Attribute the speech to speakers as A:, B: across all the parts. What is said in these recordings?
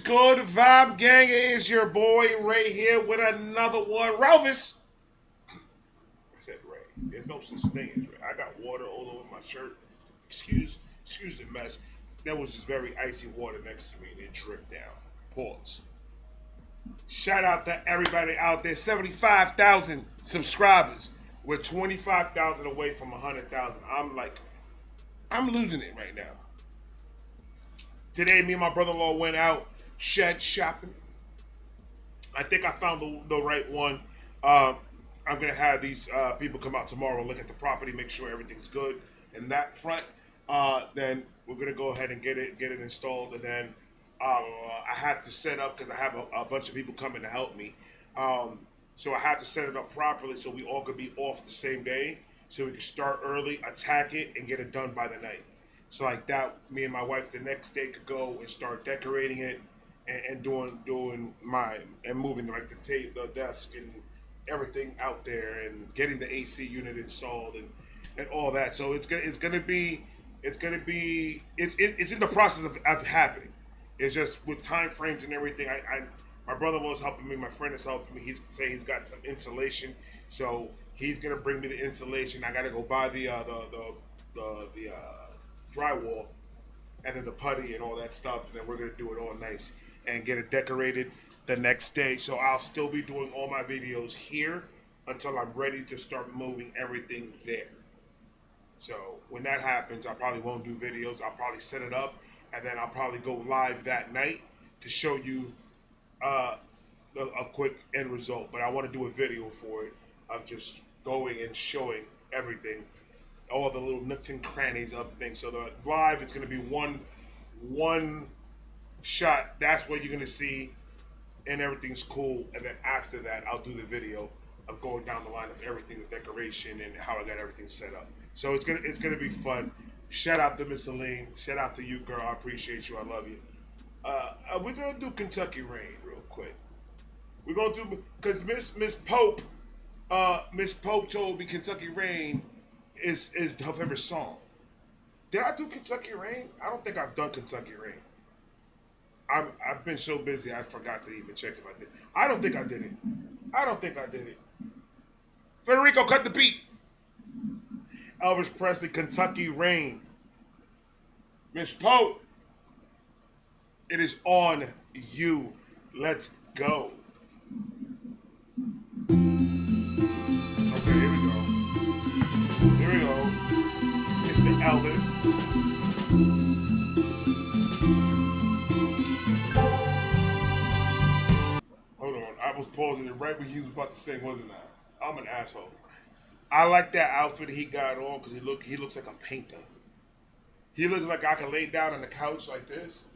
A: good, Vibe Gang? It is your boy Ray here with another one. Elvis. I said Ray. There's no such thing as Ray. I got water all over my shirt. Excuse the mess. There was just very icy water next to me and it dripped down. Pause. Shout out to everybody out there. 75,000 subscribers. We're 25,000 away from 100,000. I'm losing it right now. Today, me and my brother-in-law went out shed shopping. I think I found the right one. I'm gonna have these people come out tomorrow, look at the property, make sure everything's good in that front. Then we're gonna go ahead and get it installed, and then I have to set up because I have a bunch of people coming to help me. So I have to set it up properly so we all could be off the same day, so we can start early, attack it, and get it done by the night. So like that, me and my wife the next day could go and start decorating it and doing and moving like the desk and everything out there and getting the AC unit installed and all that. So it's gonna be it's in the process of happening. It's just with time frames and everything. My brother-in-law is helping me. My friend is helping me. He's saying he's got some insulation, so he's gonna bring me the insulation. I gotta go buy the drywall and then the putty and all that stuff, and then we're gonna do it all nice and get it decorated the next day. So I'll still be doing all my videos here until I'm ready to start moving everything there. So when that happens, I probably won't do videos. I'll probably set it up and then I'll probably go live that night to show you a quick end result. But I want to do a video for it of just going and showing everything, all the little nooks and crannies of the thing. So the live is going to be one shot. That's what you're going to see, and everything's cool. And then after that, I'll do the video of going down the line of everything, the decoration, and how I got everything set up. So it's gonna be fun. Shout out to Miss Aline. Shout out to you, girl. I appreciate you. I love you. We're gonna do Kentucky Rain real quick. We're gonna do because Miss Pope told me Kentucky Rain is her favorite song. Did I do Kentucky Rain? I don't think I've done Kentucky Rain. I've been so busy I forgot to even check if I did. I don't think I did it. Federico, cut the beat. Elvis Presley, Kentucky Rain. Miss Pope, it is on you. Let's go. Okay, here we go. Mr. Elvis. Hold on, I was pausing it right when he was about to sing, wasn't I? I'm an asshole. I like that outfit he got on because he looks like a painter. He looks like I can lay down on the couch like this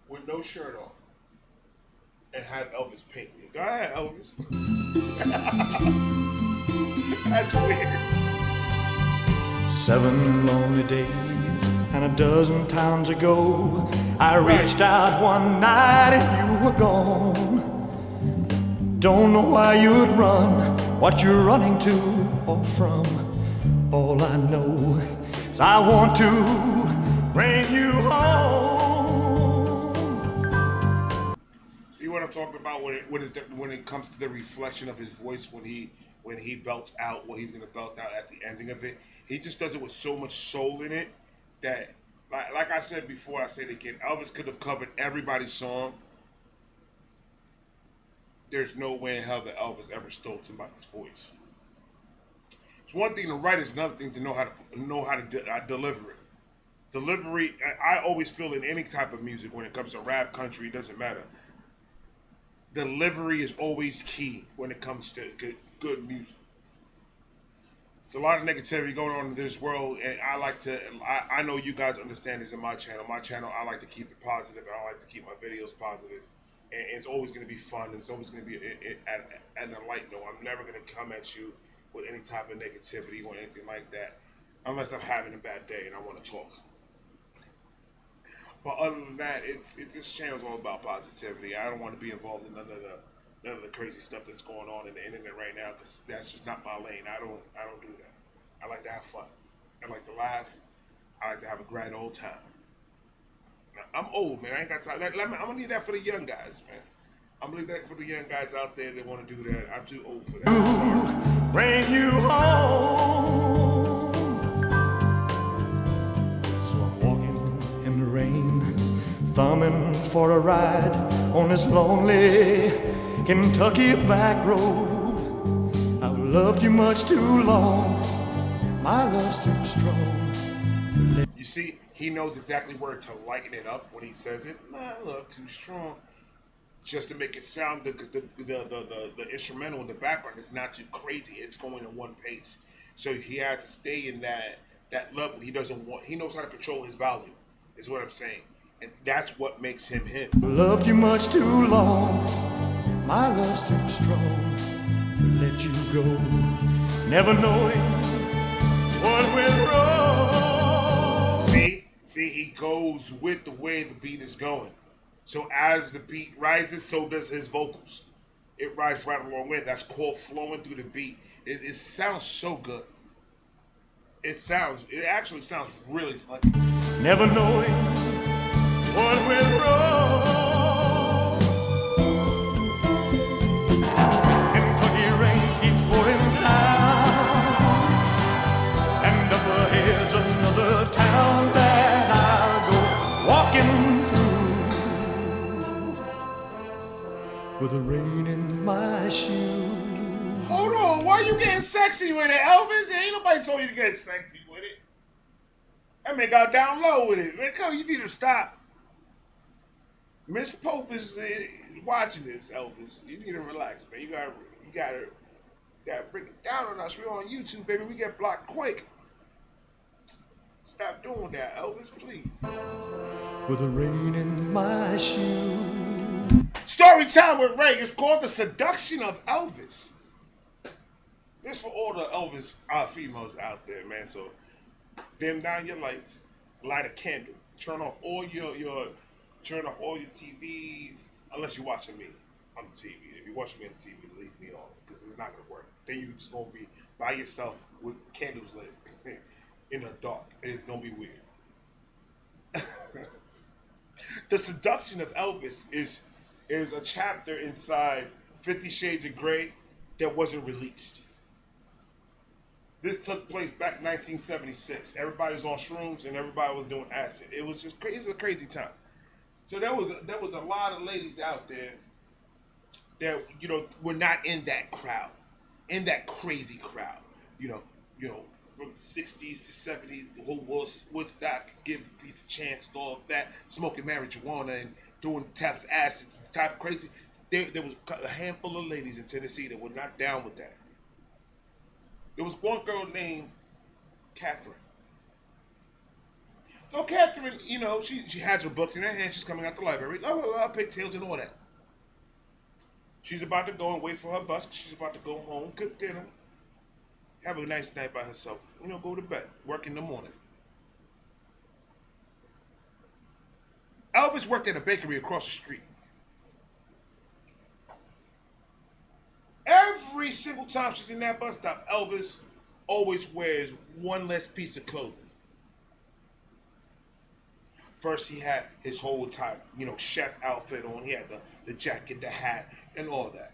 A: with no shirt on and have Elvis paint me. Go ahead, Elvis. That's weird.
B: 7 lonely days and a dozen times ago, I reached out one night and you were gone. Don't know why you'd run, what you're running to or from. All I know is I want to bring you home.
A: See what I'm talking about when it comes to the reflection of his voice when he belts out what he's gonna belt out at the ending of it. He just does it with so much soul in it that, like I said before, I say it again. Elvis could have covered everybody's song. There's no way in hell that Elvis ever stole somebody's voice. It's one thing to write; it's another thing to know how to deliver it. Delivery, I always feel in any type of music, when it comes to rap, country, it doesn't matter. Delivery is always key when it comes to good music. There's a lot of negativity going on in this world, and I know you guys understand this in my channel. My channel, I like to keep it positive, and I like to keep my videos positive. And it's always going to be fun, and it's always going to be at a light note. I'm never going to come at you with any type of negativity or anything like that, unless I'm having a bad day and I want to talk. But other than that, this channel's all about positivity. I don't want to be involved in none of the crazy stuff that's going on in the internet right now, because that's just not my lane. I don't do that. I like to have fun. I like to laugh. I like to have a grand old time. I'm old, man. I ain't got time. I'm gonna need that for the young guys, man. I'm gonna leave that for the young guys out there that want to do that. I'm too old for that. I'm sorry.
B: Bring you home. So I'm walking in the rain, thumbing for a ride on this lonely Kentucky back road. I've loved you much too long. My love's too strong.
A: You see, he knows exactly where to lighten it up when he says it. My love too strong. Just to make it sound good, because the instrumental in the background is not too crazy. It's going in one pace, so he has to stay in that level. He doesn't want. He knows how to control his volume. Is what I'm saying, and that's what makes him him.
B: Loved you much too long. My love's too strong to let you go. Never knowing what went wrong.
A: See, he goes with the way the beat is going. So as the beat rises, so does his vocals. It rises right along with it. That's called flowing through the beat. It sounds so good. It actually sounds really funny.
B: Never knowing what went wrong. Kentucky rain keeps pouring down, and up ahead's another town that I'll go walking with the rain in my shoes.
A: Hold on, why you getting sexy with it, Elvis? Ain't nobody told you to get sexy with it. That man got down low with it. Man, come, you need to stop. Miss Pope is watching this, Elvis. You need to relax, man. You gotta bring it down on us. We're on YouTube, baby. We get blocked quick. Stop doing that, Elvis, please.
B: With the rain in my shoes.
A: Story time with Ray. It's called The Seduction of Elvis. This for all the Elvis females out there, man. So dim down your lights, light a candle, turn off all your TVs, unless you're watching me on the TV. If you're watching me on the TV, leave me on, because it's not gonna work. Then you're just gonna be by yourself with candles lit in the dark, and it's gonna be weird. The Seduction of Elvis is a chapter inside 50 Shades of Grey that wasn't released. This took place back in 1976. Everybody was on shrooms and everybody was doing acid. It was just crazy, it was a crazy time. So there was a lot of ladies out there that were not in that crowd, in that crazy crowd. From the 60s to 70s, the whole Woodstock, give peace a chance and all of that, smoking marijuana and doing types of acids and type of crazy. There was a handful of ladies in Tennessee that were not down with that. There was one girl named Catherine. So Catherine, she has her books in her hand. She's coming out the library. Blah, blah, blah, pigtails and all that. She's about to go and wait for her bus. She's about to go home, cook dinner, have a nice night by herself. Go to bed, work in the morning. Elvis worked at a bakery across the street. Every single time she's in that bus stop, Elvis always wears one less piece of clothing. First, he had his whole type, chef outfit on. He had the jacket, the hat, and all that.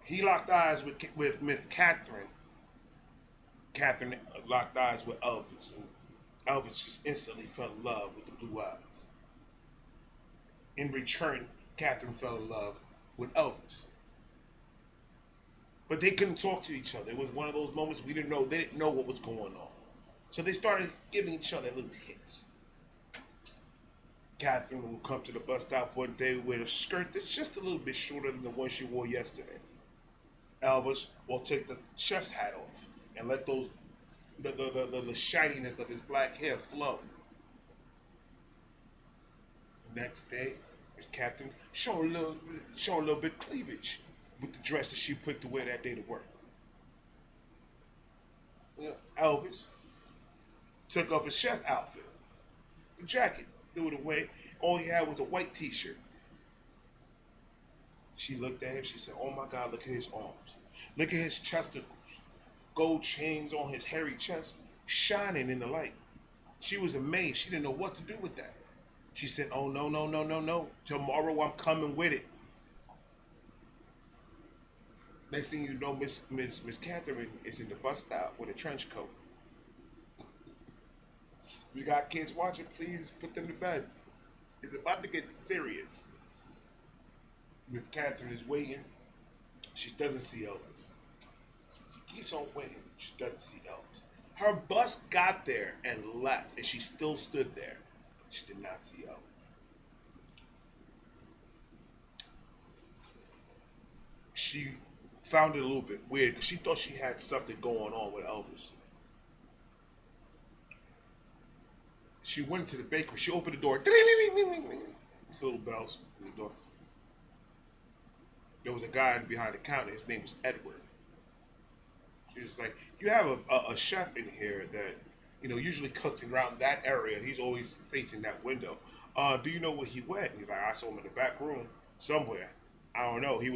A: He locked eyes with Catherine. Catherine locked eyes with Elvis. And Elvis just instantly fell in love with the blue eyes. In return, Catherine fell in love with Elvis. But they couldn't talk to each other. It was one of those moments they didn't know what was going on. So they started giving each other little hits. Catherine will come to the bus stop one day with a skirt that's just a little bit shorter than the one she wore yesterday. Elvis will take the chef's hat off and let the shininess of his black hair flow. The next day, Catherine showing a little bit cleavage with the dress that she picked to wear that day to work. Elvis took off his chef outfit, the jacket, threw it away. All he had was a white t-shirt. She looked at him, she said, "Oh my God, look at his arms. Look at his chesticles. Gold chains on his hairy chest, shining in the light. She was amazed. She didn't know what to do with that. She said, oh, no, no, no, no, no. Tomorrow I'm coming with it. Next thing you know, Miss Catherine is in the bus stop with a trench coat. If you got kids watching, please put them to bed. It's about to get serious. Miss Catherine is waiting. She doesn't see Elvis. She keeps on waiting. She doesn't see Elvis. Her bus got there and left, and she still stood there. She did not see Elvis. She found it a little bit weird because she thought she had something going on with Elvis. She went to the bakery. She opened the door. These little bells in the door. There was a guy behind the counter. His name was Edward. She was like, you have a chef in here that, you know, usually cooks around that area. He's always facing that window. Do you know where he went? He's like, I saw him in the back room somewhere. I don't know. He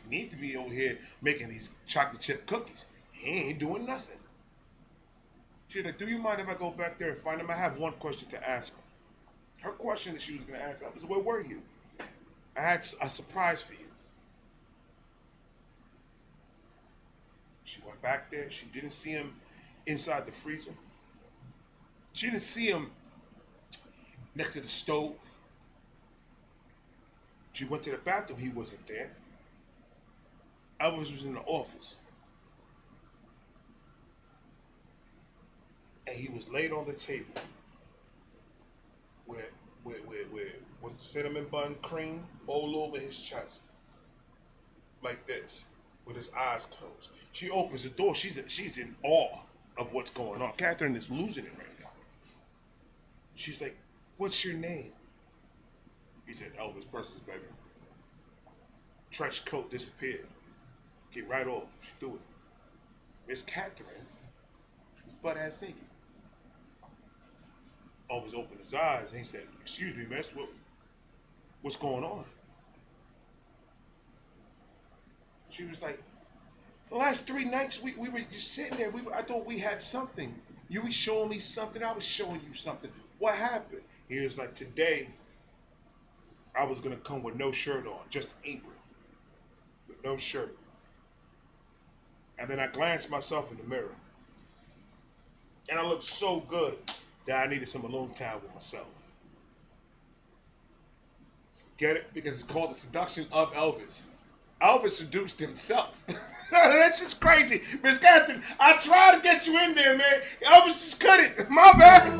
A: needs to be over here making these chocolate chip cookies. He ain't doing nothing. She's like, do you mind if I go back there and find him? I have one question to ask him. Her question that she was going to ask was, where were you? I had a surprise for you. She went back there. She didn't see him inside the freezer. She didn't see him next to the stove. She went to the bathroom. He wasn't there. Elvis was in the office. And he was laid on the table with cinnamon bun cream all over his chest. Like this, with his eyes closed. She opens the door. She's in awe of what's going on. Catherine is losing it right now. She's like, what's your name? He said, Elvis Presley, baby. Trench coat disappeared. Get right off. She threw it. Miss Catherine was butt-ass naked. Elvis opened his eyes and he said, excuse me, miss, what's going on? She was like, the last 3 nights we were just sitting there. I thought we had something. You were showing me something. I was showing you something. What happened? He was like, today I was going to come with no shirt on, just an apron. With no shirt. And then I glanced myself in the mirror. And I looked so good that I needed some alone time with myself. Get it? Because it's called the seduction of Elvis. Elvis seduced himself. That's just crazy. Miss Catherine, I tried to get you in there, man. Elvis just couldn't. My bad.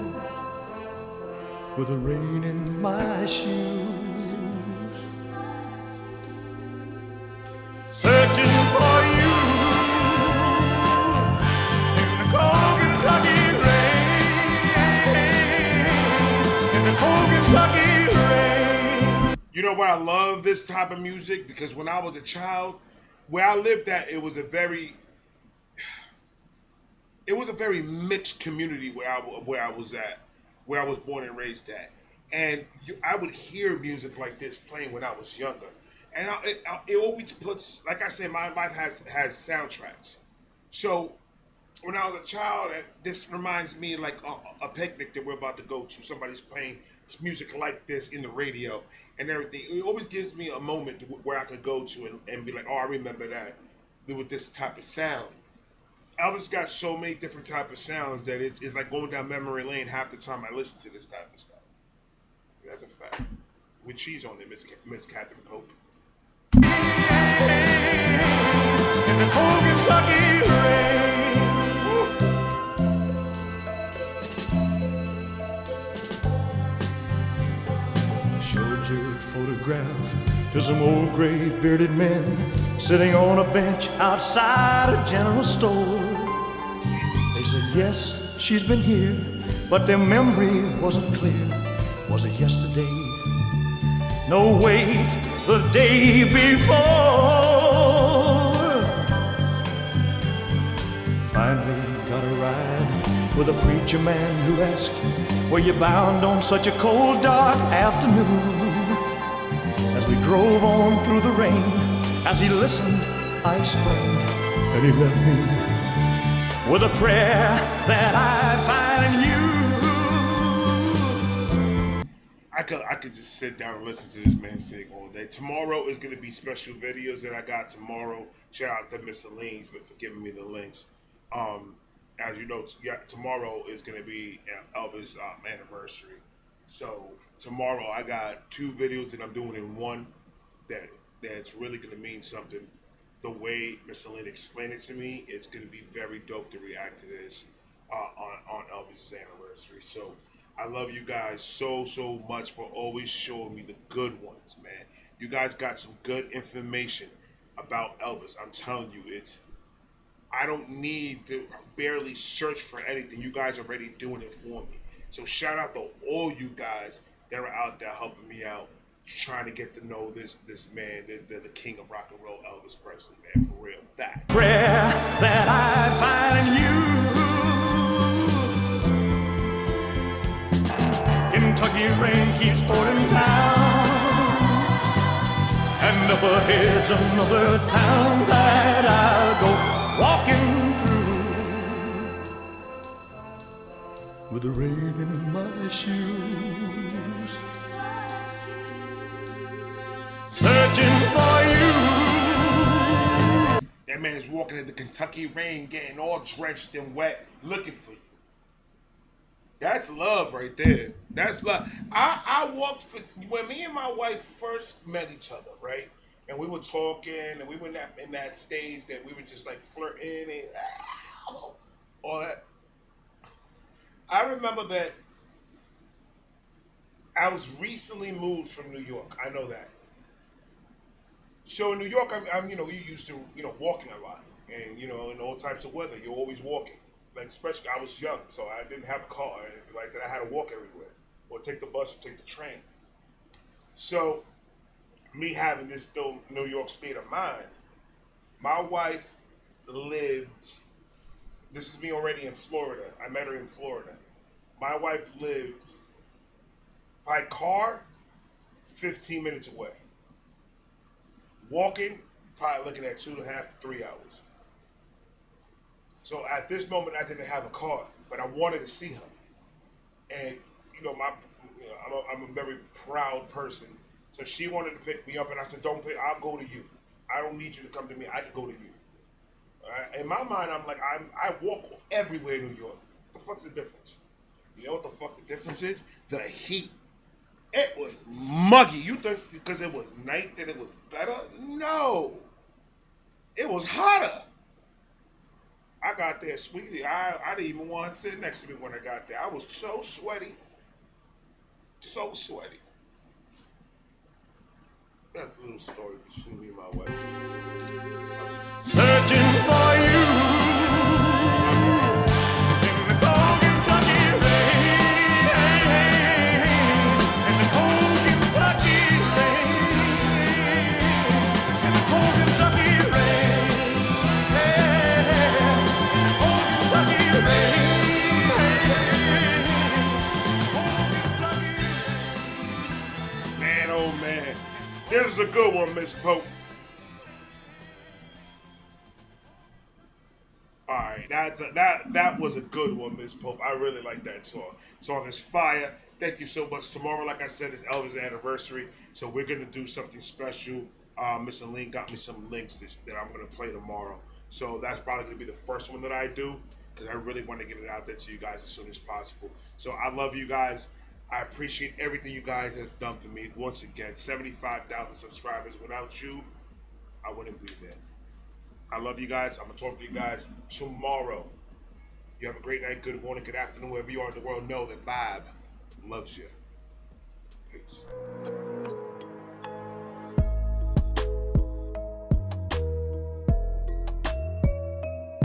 B: With the rain in my shoes, searching for you in the cold Kentucky rain, in the cold Kentucky rain.
A: You know why I love this type of music? Because when I was a child, where I lived at, it was a very mixed community where I was at, where I was born and raised at. And I would hear music like this playing when I was younger. And it always puts, like I said, my life has soundtracks. So when I was a child, this reminds me like a picnic that we're about to go to. Somebody's playing music like this in the radio and everything. It always gives me a moment where I could go to and be like, oh, I remember that with this type of sound. Elvis got so many different type of sounds that it's like going down memory lane half the time I listen to this type of stuff. That's a fact. With cheese on it, Miss Catherine Pope.
B: In the cold Kentucky rain. Showed your photograph to some old gray bearded men sitting on a bench outside a general store. They said, yes, she's been here, but their memory wasn't clear. Was it yesterday? No, wait, the day before. Finally got a ride with a preacher man who asked, were you bound on such a cold, dark afternoon? As we drove on through the rain, as he listened, I explained, and he left me with a prayer that I find in you.
A: could just sit down and listen to this man sing all day. Tomorrow is gonna be special videos that I got tomorrow. Shout out to Miss Aline for giving me the links. As you know, tomorrow is gonna be Elvis' anniversary. So tomorrow I got 2 videos that I'm doing in one that's really gonna mean something. The way Miss Aline explained it to me, it's gonna be very dope to react to this on Elvis' anniversary. So I love you guys so much for always showing me the good ones, man. You guys got some good information about Elvis. I'm telling you, I don't need to barely search for anything. You guys are already doing it for me. So shout out to all you guys that are out there helping me out, trying to get to know this man, the king of rock and roll, Elvis Presley, man, for real. That
B: prayer that I find in you. Kentucky rain keeps pouring down, and up ahead's another town that I'll go walking through with the rain in my shoes, searching for you.
A: That man's walking in the Kentucky rain, getting all drenched and wet, looking for you. That's love right there. That's love. I walked for, when me and my wife first met each other, right? And we were talking, and we were in that stage that we were just like flirting and all that. I remember that I was recently moved from New York. I know that. So in New York, I'm you used to, walking a lot. And, in all types of weather, you're always walking. Like, especially, I was young, so I didn't have a car or anything like that. I had to walk everywhere. Or take the bus or take the train. So, me having this still New York state of mind, my wife lived, this is me already in Florida. I met her in Florida. My wife lived, by car, 15 minutes away. Walking, probably looking at 2.5 to 3 hours. So at this moment, I didn't have a car, but I wanted to see her. And I'm a very proud person. So she wanted to pick me up, and I said, "Don't pick. I'll go to you. I don't need you to come to me. I can go to you." In my mind, I'm like, I walk everywhere in New York. What the fuck's the difference? You know what the fuck the difference is? The heat. It was muggy. You think because it was night that it was better? No. It was hotter. I got there, sweetie. I didn't even want to sit next to me when I got there. I was so sweaty. So sweaty. That's a little story between me and my wife.
B: Searching for you in the cold Kentucky rain, in the cold Kentucky rain, in the cold Kentucky rain, cold Kentucky rain.
A: Man, oh man. This is a good one, Miss Pope. Alright, that was a good one, Miss Pope. I really like that song. Song is fire. Thank you so much. Tomorrow, like I said, is Elvis' anniversary, so we're gonna do something special. Miss Aline got me some links that I'm gonna play tomorrow. So that's probably gonna be the first one that I do, because I really want to get it out there to you guys as soon as possible. So I love you guys. I appreciate everything you guys have done for me. Once again, 75,000 subscribers. Without you, I wouldn't be there. I love you guys. I'm going to talk to you guys tomorrow. You have a great night, good morning, good afternoon, wherever you are in the world. Know that Vibe loves you. Peace.